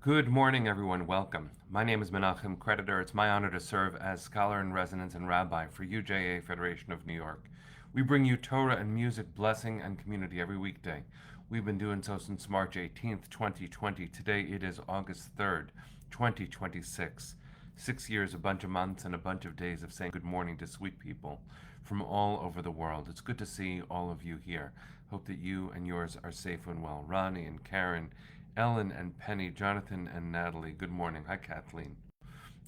Good morning, everyone. Welcome. My name is Menachem Creditor. It's my honor to serve as scholar in residence and rabbi for UJA Federation of New York. We bring you Torah and music, blessing, and community every weekday. We've been doing so since March 18th, 2020. Today it is August 3rd, 2026. 6 years, a bunch of months, and a bunch of days of saying good morning to sweet people from all over the world. It's good to see all of you here. Hope that you and yours are safe and well. Ronnie and Karen, Ellen and Penny, Jonathan and Natalie, good morning. Hi, Kathleen.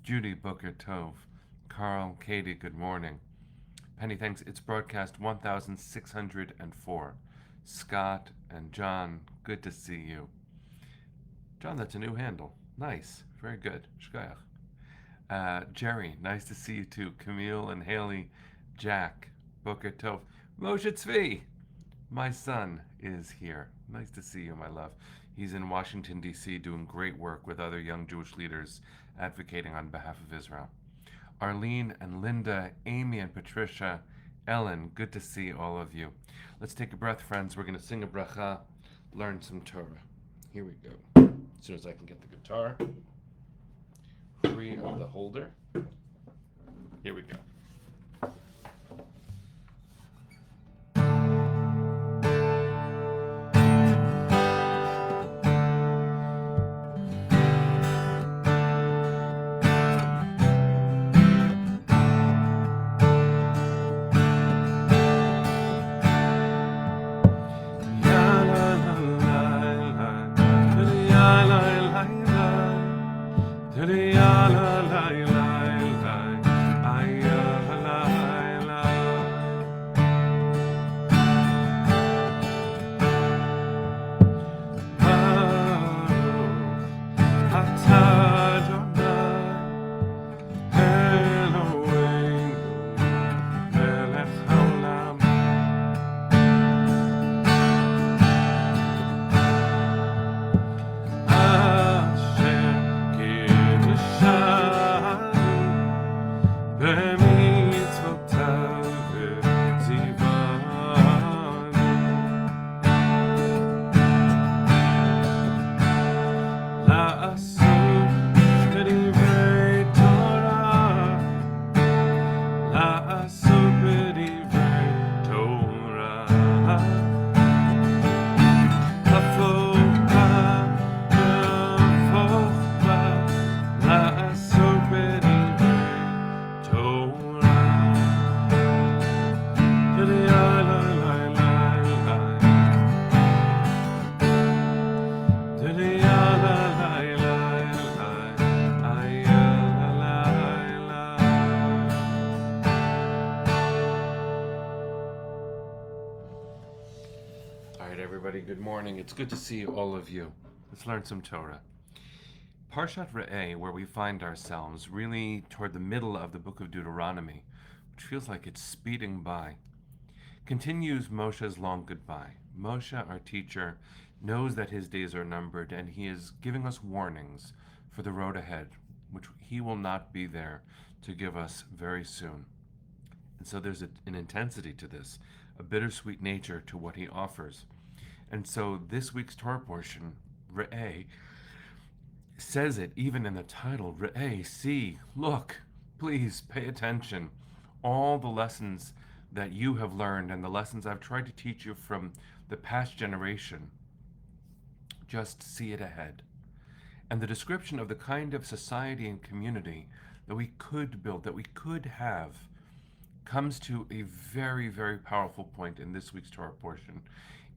Judy, Booker, Tove. Carl, Katie, good morning. Penny, thanks. It's broadcast 1604. Scott and John, good to see you. John, that's a new handle. Nice. Very good. Shkoyach. Jerry, nice to see you too. Camille and Haley, Jack, Booker, Tove. Moshe Tzvi, my son, is here. Nice to see you, my love. He's in Washington, D.C., doing great work with other young Jewish leaders advocating on behalf of Israel. Arlene and Linda, Amy and Patricia, Ellen, good to see all of you. Let's take a breath, friends. We're going to sing a bracha, learn some Torah. Here we go. As soon as I can get the guitar free of the holder. Here we go. Everybody, good morning. It's good to see all of you. Let's learn some Torah. Parshat Reeh, where we find ourselves, really toward the middle of the book of Deuteronomy, which feels like it's speeding by, continues Moshe's long goodbye. Moshe, our teacher, knows that his days are numbered, and he is giving us warnings for the road ahead, which he will not be there to give us very soon. And so there's an intensity to this, a bittersweet nature to what he offers. And so this week's Torah portion, Re'eh, says it even in the title. Re'eh, see, look, please pay attention. All the lessons that you have learned and the lessons I've tried to teach you from the past generation, just see it ahead. And the description of the kind of society and community that we could build, that we could have, comes to a very, very powerful point in this week's Torah portion.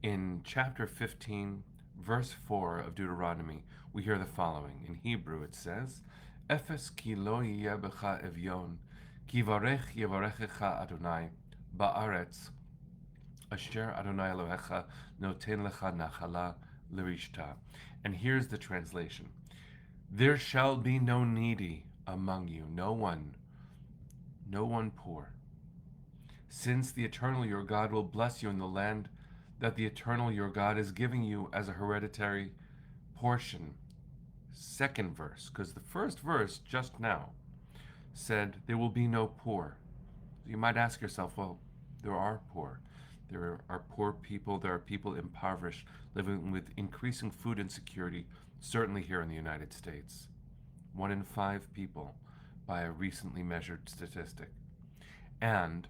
In chapter 15, verse 4 of Deuteronomy, we hear the following. In Hebrew it says, Efes ki lo yeh becha evyon, ki varech yevarechecha Adonai, ba'aretz, asher Adonai Elohecha noten lecha nachala l'rishta. And here's the translation. There shall be no needy among you, no one poor, since the Eternal your God will bless you in the land that the Eternal your God is giving you as a hereditary portion. Second verse, because the first verse just now said there will be no poor. You might ask yourself, well, there are poor. There are poor people, there are people impoverished, living with increasing food insecurity certainly here in the United States. 1 in 5 people by a recently measured statistic. And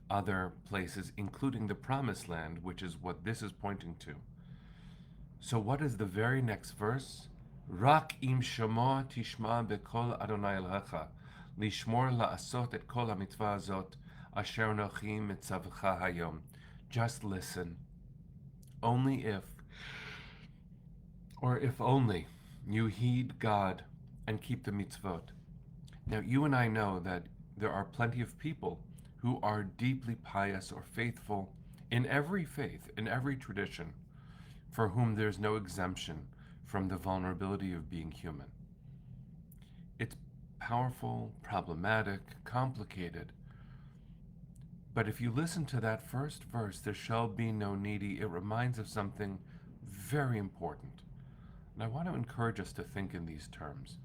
other places, including the Promised Land, which is what this is pointing to. So, what is the very next verse? Rak im shema tishma bekol Adonai Elohecha, lishmor la'asot et kol hamitzvah azot, asher nochi mitzavcha hayom. Just listen. Only if, or if only, you heed God and keep the mitzvot. Now, you and I know that there are plenty of people who are deeply pious or faithful in every faith, in every tradition, for whom there's no exemption from the vulnerability of being human. It's powerful, problematic, complicated. But if you listen to that first verse, there shall be no needy, it reminds of something very important. And I want to encourage us to think in these terms,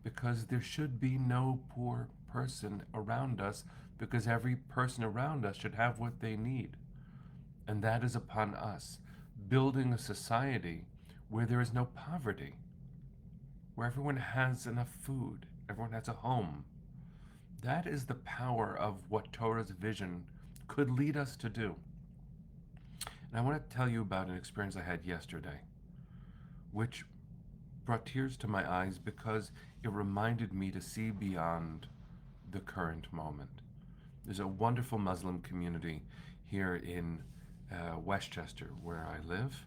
because there should be no poor person around us, because every person around us should have what they need. And that is upon us, building a society where there is no poverty, where everyone has enough food, everyone has a home. That is the power of what Torah's vision could lead us to do. And I want to tell you about an experience I had yesterday, which brought tears to my eyes because it reminded me to see beyond the current moment. There's a wonderful Muslim community here in Westchester, where I live,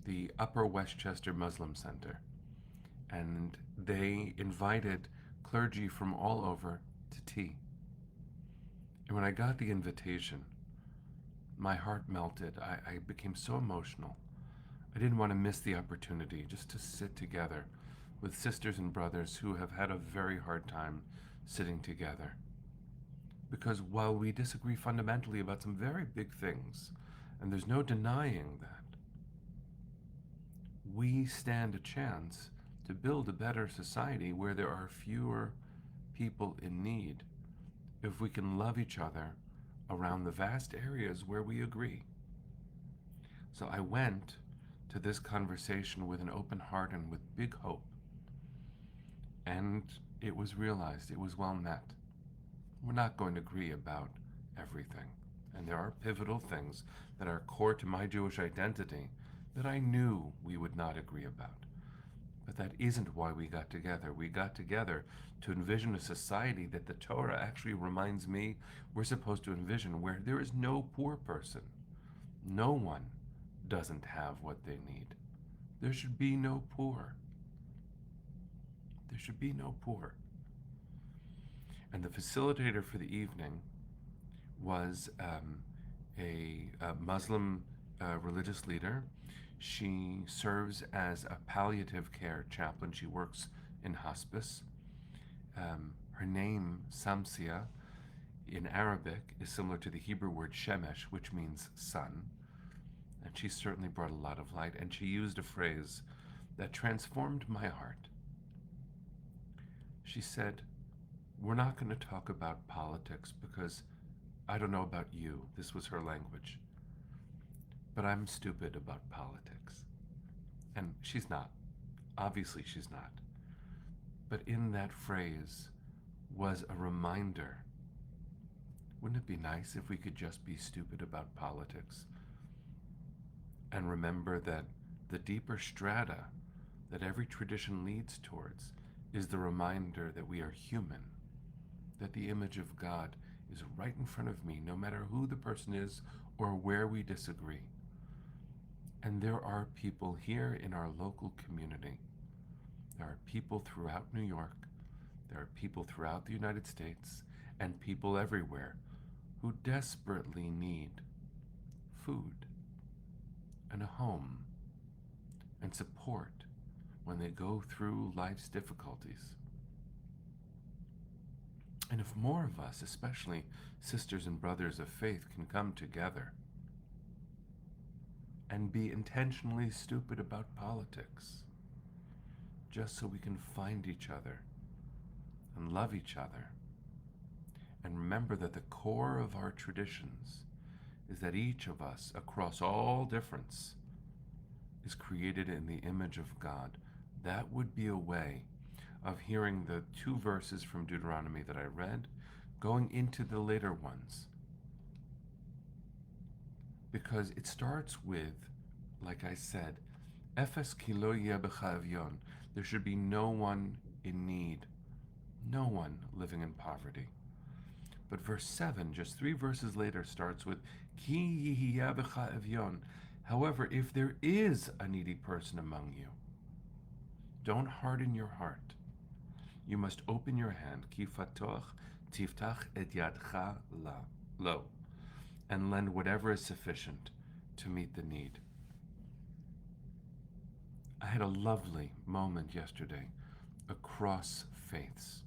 the Upper Westchester Muslim Center. And they invited clergy from all over to tea. And when I got the invitation, my heart melted. I became so emotional. I didn't want to miss the opportunity just to sit together with sisters and brothers who have had a very hard time sitting together. Because while we disagree fundamentally about some very big things, and there's no denying that, we stand a chance to build a better society where there are fewer people in need if we can love each other around the vast areas where we agree. So I went to this conversation with an open heart and with big hope. And it was realized, it was well met. We're not going to agree about everything. And there are pivotal things that are core to my Jewish identity that I knew we would not agree about. But that isn't why we got together. We got together to envision a society that the Torah actually reminds me we're supposed to envision, where there is no poor person. No one doesn't have what they need. There should be no poor. There should be no poor. And the facilitator for the evening was a Muslim religious leader. She serves as a palliative care chaplain. She works in hospice. Her name, Samsia, in Arabic, is similar to the Hebrew word shemesh, which means sun. And she certainly brought a lot of light. And she used a phrase that transformed my heart. She said, "We're not going to talk about politics because I don't know about you." This was her language. "But I'm stupid about politics." And she's not. Obviously, she's not. But in that phrase was a reminder. Wouldn't it be nice if we could just be stupid about politics and remember that the deeper strata that every tradition leads towards is the reminder that we are human, that the image of God is right in front of me, no matter who the person is or where we disagree. And there are people here in our local community. There are people throughout New York. There are people throughout the United States and people everywhere who desperately need food and a home and support when they go through life's difficulties. And if more of us, especially sisters and brothers of faith, can come together and be intentionally stupid about politics, just so we can find each other and love each other, and remember that the core of our traditions is that each of us, across all difference, is created in the image of God. That would be a way of hearing the two verses from Deuteronomy that I read, going into the later ones. Because it starts with, like I said, Efes ki lo yeh b'cha avyon. There should be no one in need, no one living in poverty. But verse 7, just 3 verses later, starts with Ki yihiyeh b'cha avyon. However, if there is a needy person among you, don't harden your heart. You must open your hand, Ki fatoch tiftach et yadcha lo, and lend whatever is sufficient to meet the need. I had a lovely moment yesterday across faiths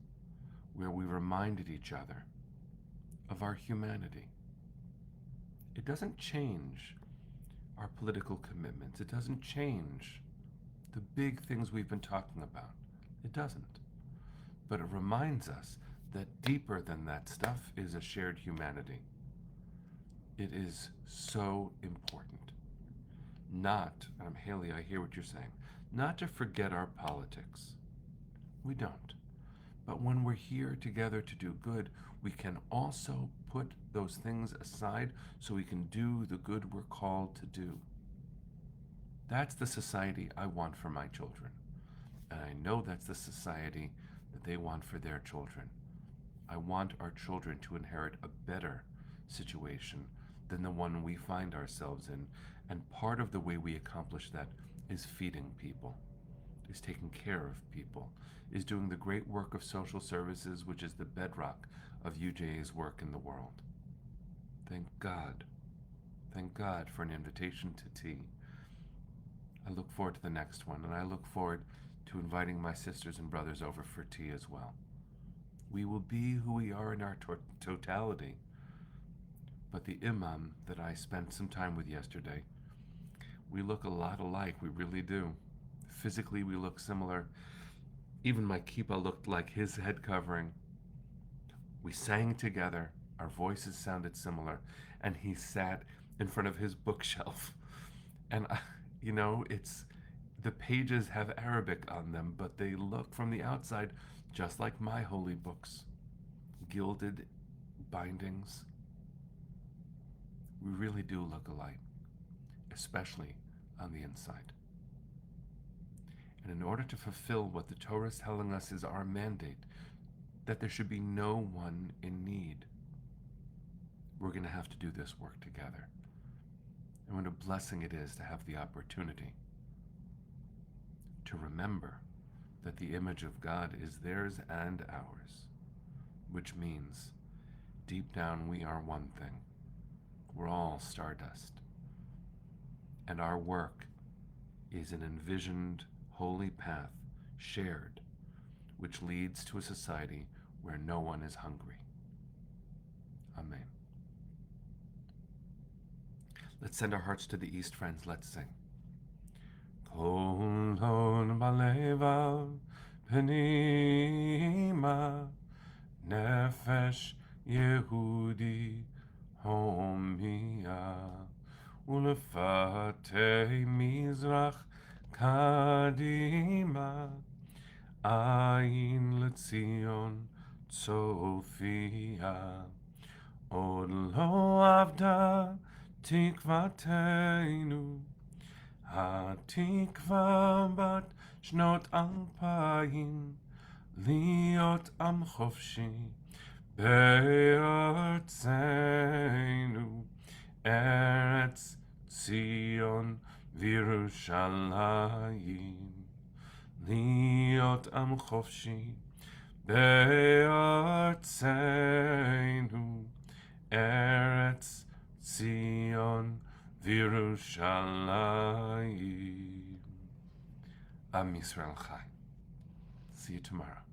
where we reminded each other of our humanity. It doesn't change our political commitments. It doesn't change the big things we've been talking about. It doesn't. But it reminds us that deeper than that stuff is a shared humanity. It is so important. Not, Haley, I hear what you're saying, not to forget our politics. We don't. But when we're here together to do good, we can also put those things aside so we can do the good we're called to do. That's the society I want for my children. And I know that's the society that they want for their children. I want our children to inherit a better situation than the one we find ourselves in. And part of the way we accomplish that is feeding people, is taking care of people, is doing the great work of social services, which is the bedrock of UJA's work in the world. Thank God. Thank God for an invitation to tea. I look forward to the next one, and I look forward to inviting my sisters and brothers over for tea as well. We will be who we are in our totality, but the imam that I spent some time with yesterday, we look a lot alike, we really do. Physically, we look similar. Even my kippah looked like his head covering. We sang together, our voices sounded similar, and he sat in front of his bookshelf. And, it's the pages have Arabic on them, but they look from the outside just like my holy books. Gilded bindings. We really do look alike, especially on the inside. And in order to fulfill what the Torah is telling us is our mandate, that there should be no one in need, we're going to have to do this work together. And what a blessing it is to have the opportunity to remember that the image of God is theirs and ours, which means deep down we are one thing. We're all stardust. And our work is an envisioned holy path shared, which leads to a society where no one is hungry. Amen. Let's send our hearts to the east, friends. Let's sing. Kol hon balevav penima nefesh Yehudi homia ulefate mizrach kadima ayin letzion tzofia od lo avda tikvatenu התקווה בת שנות 2000 להיות עם חופשי בארצנו ארץ ציון וירושלים להיות עם חופשי בארצנו ארץ ציון Yerushalayim. Am Yisrael Chai. See you tomorrow.